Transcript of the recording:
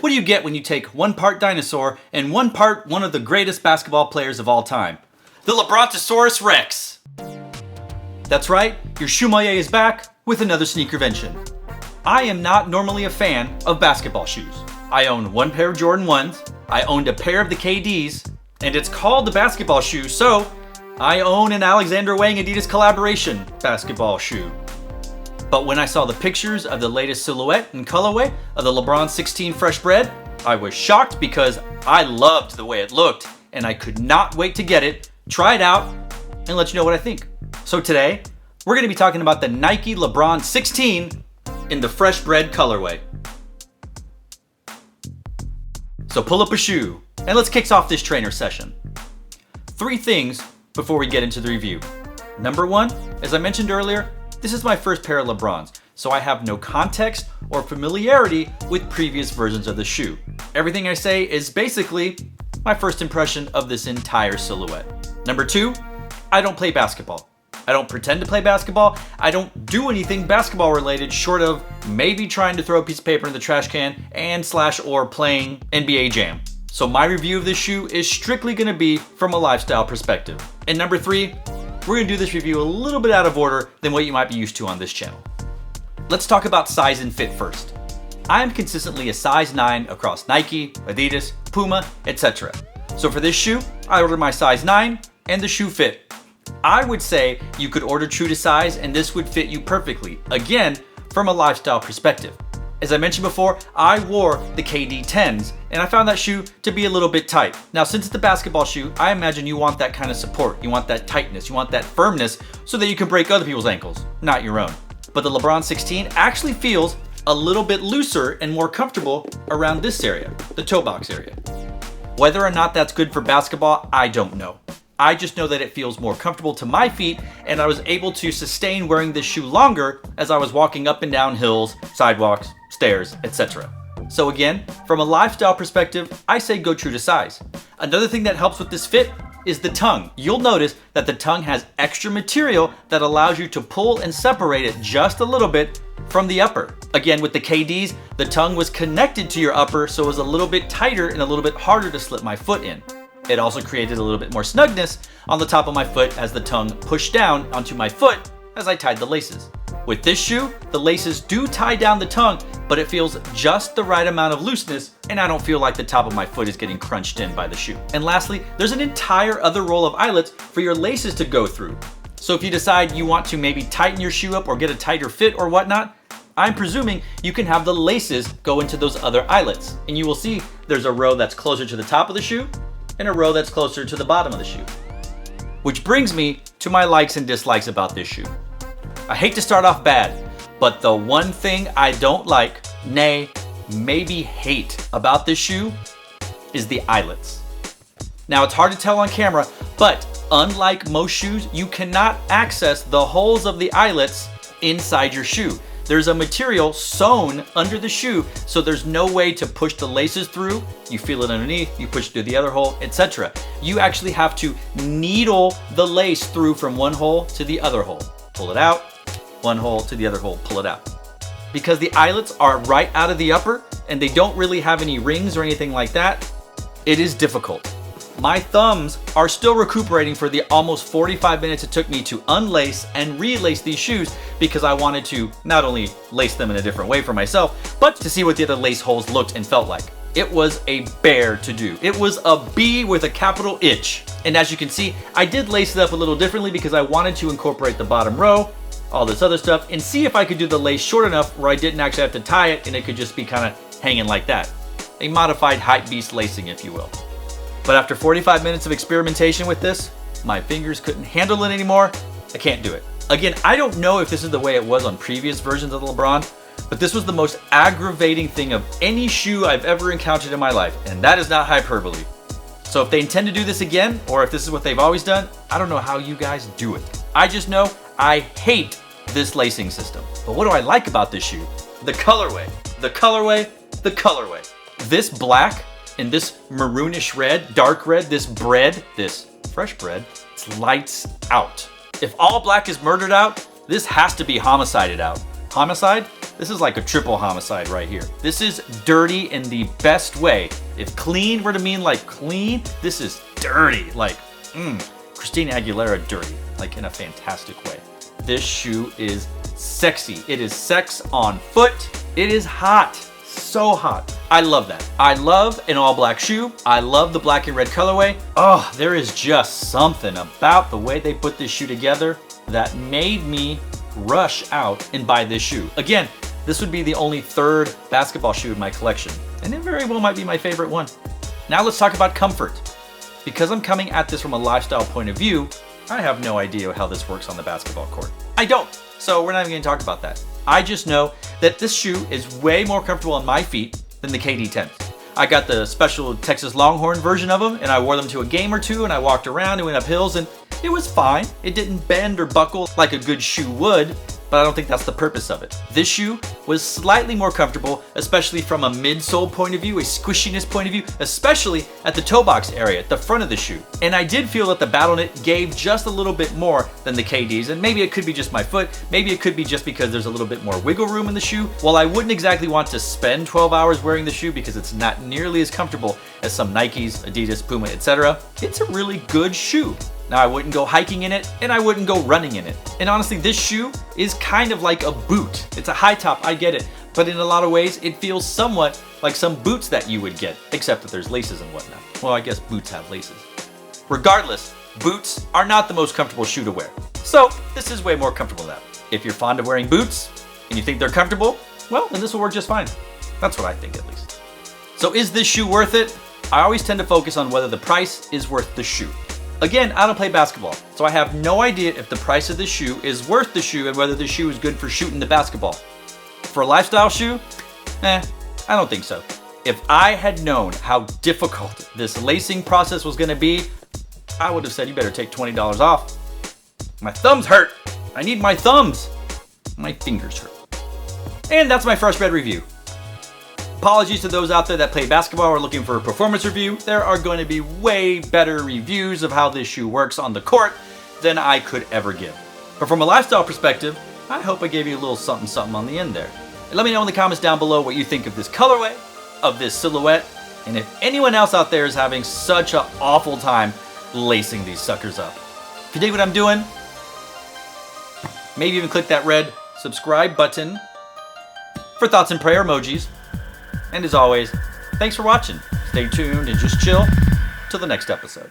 What do you get when you take one part dinosaur and one part one of the greatest basketball players of all time? The LeBrontosaurus Rex! That's right, your Shoemmelier is back with another sneakervention. I am not normally a fan of basketball shoes. I own one pair of Jordan 1s, I owned a pair of the KDs, and it's called the basketball shoe, so I own an Alexander Wang Adidas collaboration basketball shoe. But when I saw the pictures of the latest silhouette and colorway of the LeBron 16 Fresh Bred, I was shocked because I loved the way it looked and I could not wait to get it, try it out, and let you know what I think. So today, we're going to be talking about the Nike LeBron 16 in the Fresh Bred colorway. So pull up a shoe and let's kick off this trainer session. 3 things before we get into the review. Number 1, as I mentioned earlier, this is my first pair of LeBrons, so I have no context or familiarity with previous versions of the shoe. Everything I say is basically my first impression of this entire silhouette. Number 2, I don't play basketball. I don't pretend to play basketball. I don't do anything basketball related short of maybe trying to throw a piece of paper in the trash can or playing NBA Jam. So my review of this shoe is strictly going to be from a lifestyle perspective. And number 3, we're going to do this review a little bit out of order than what you might be used to on this channel. Let's talk about size and fit first. I am consistently a size 9 across Nike, Adidas, Puma, etc. So for this shoe, I ordered my size 9 and the shoe fit. I would say you could order true to size and this would fit you perfectly, again, from a lifestyle perspective. As I mentioned before, I wore the KD 10s and I found that shoe to be a little bit tight. Now, since it's a basketball shoe, I imagine you want that kind of support. You want that tightness, you want that firmness so that you can break other people's ankles, not your own. But the LeBron 16 actually feels a little bit looser and more comfortable around this area, the toe box area. Whether or not that's good for basketball, I don't know. I just know that it feels more comfortable to my feet and I was able to sustain wearing this shoe longer as I was walking up and down hills, sidewalks, stairs, etc. So again, from a lifestyle perspective, I say go true to size. Another thing that helps with this fit is the tongue. You'll notice that the tongue has extra material that allows you to pull and separate it just a little bit from the upper. Again, with the KDs, the tongue was connected to your upper, so it was a little bit tighter and a little bit harder to slip my foot in. It also created a little bit more snugness on the top of my foot as the tongue pushed down onto my foot as I tied the laces. With this shoe, the laces do tie down the tongue, but it feels just the right amount of looseness and I don't feel like the top of my foot is getting crunched in by the shoe. And lastly, there's an entire other row of eyelets for your laces to go through. So if you decide you want to maybe tighten your shoe up or get a tighter fit or whatnot, I'm presuming you can have the laces go into those other eyelets. And you will see there's a row that's closer to the top of the shoe and a row that's closer to the bottom of the shoe. Which brings me to my likes and dislikes about this shoe. I hate to start off bad, but the one thing I don't like, nay, maybe hate about this shoe is the eyelets. Now it's hard to tell on camera, but unlike most shoes, you cannot access the holes of the eyelets inside your shoe. There's a material sewn under the shoe, so there's no way to push the laces through. You feel it underneath, you push through the other hole, etc. You actually have to needle the lace through from one hole to the other hole. Pull it out, one hole to the other hole, pull it out. Because the eyelets are right out of the upper and they don't really have any rings or anything like that, it is difficult. My thumbs are still recuperating for the almost 45 minutes it took me to unlace and relace these shoes because I wanted to not only lace them in a different way for myself, but to see what the other lace holes looked and felt like. It was a bear to do. It was a B with a capital itch. And as you can see, I did lace it up a little differently because I wanted to incorporate the bottom row, all this other stuff, and see if I could do the lace short enough where I didn't actually have to tie it and it could just be kind of hanging like that. A modified hype beast lacing, if you will. But after 45 minutes of experimentation with this, my fingers couldn't handle it anymore. I can't do it. Again, I don't know if this is the way it was on previous versions of the LeBron, but this was the most aggravating thing of any shoe I've ever encountered in my life, and that is not hyperbole. So if they intend to do this again, or if this is what they've always done, I don't know how you guys do it. I just know I hate this lacing system. But what do I like about this shoe? The colorway, the colorway, the colorway. This black and this maroonish red, dark red, this Bred, this Fresh Bred, it's lights out. If all black is murdered out, this has to be homicided out. Homicide? This is like a triple homicide right here. This is dirty in the best way. If clean were to mean like clean, this is dirty. Like, Christina Aguilera dirty, like in a fantastic way. This shoe is sexy. It is sex on foot. It is hot. So hot. I love that. I love an all black shoe. I love the black and red colorway. Oh, there is just something about the way they put this shoe together that made me rush out and buy this shoe. Again, this would be the only third basketball shoe in my collection, and it very well might be my favorite one. Now let's talk about comfort. Because I'm coming at this from a lifestyle point of view, I have no idea how this works on the basketball court. I don't, so we're not even gonna talk about that. I just know that this shoe is way more comfortable on my feet than the KD10s. I got the special Texas Longhorn version of them, and I wore them to a game or two, and I walked around and went up hills, and it was fine. It didn't bend or buckle like a good shoe would, but I don't think that's the purpose of it. This shoe was slightly more comfortable, especially from a midsole point of view, a squishiness point of view, especially at the toe box area, at the front of the shoe. And I did feel that the BattleKnit gave just a little bit more than the KDs, and maybe it could be just my foot, maybe it could be just because there's a little bit more wiggle room in the shoe. While I wouldn't exactly want to spend 12 hours wearing the shoe because it's not nearly as comfortable as some Nikes, Adidas, Puma, etc., it's a really good shoe. Now, I wouldn't go hiking in it, and I wouldn't go running in it. And honestly, this shoe is kind of like a boot. It's a high top, I get it. But in a lot of ways, it feels somewhat like some boots that you would get, except that there's laces and whatnot. Well, I guess boots have laces. Regardless, boots are not the most comfortable shoe to wear. So, this is way more comfortable now. If you're fond of wearing boots, and you think they're comfortable, well, then this will work just fine. That's what I think, at least. So is this shoe worth it? I always tend to focus on whether the price is worth the shoe. Again, I don't play basketball, so I have no idea if the price of the shoe is worth the shoe and whether the shoe is good for shooting the basketball. For a lifestyle shoe? I don't think so. If I had known how difficult this lacing process was gonna be, I would have said, you better take $20 off. My thumbs hurt. I need my thumbs. My fingers hurt. And that's my first Bred review. Apologies to those out there that play basketball or are looking for a performance review. There are going to be way better reviews of how this shoe works on the court than I could ever give. But from a lifestyle perspective, I hope I gave you a little something something on the end there. And let me know in the comments down below what you think of this colorway, of this silhouette, and if anyone else out there is having such an awful time lacing these suckers up. If you dig what I'm doing, maybe even click that red subscribe button for thoughts and prayer emojis. And as always, thanks for watching. Stay tuned and just chill till the next episode.